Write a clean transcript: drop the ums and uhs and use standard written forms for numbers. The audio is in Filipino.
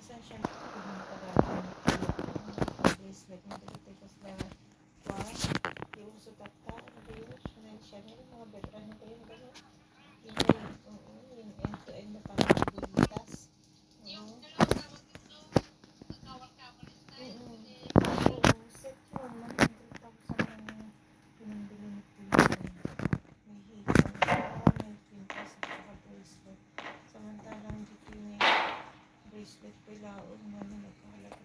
Minsan siya pinagpagalan bracelet mo dito sa wow, yung sukat ka, ano ba yun? Siya meron mga ano ba yun gano'n? Yung yung end to end na parang bulitas. Oo. Oo, set yun, 100,000 ang pinambili ni Kuya. May hikaw pa, may pintas at saka bracelet. Samantalang dito yung bracelet ko laon na nagkahalaga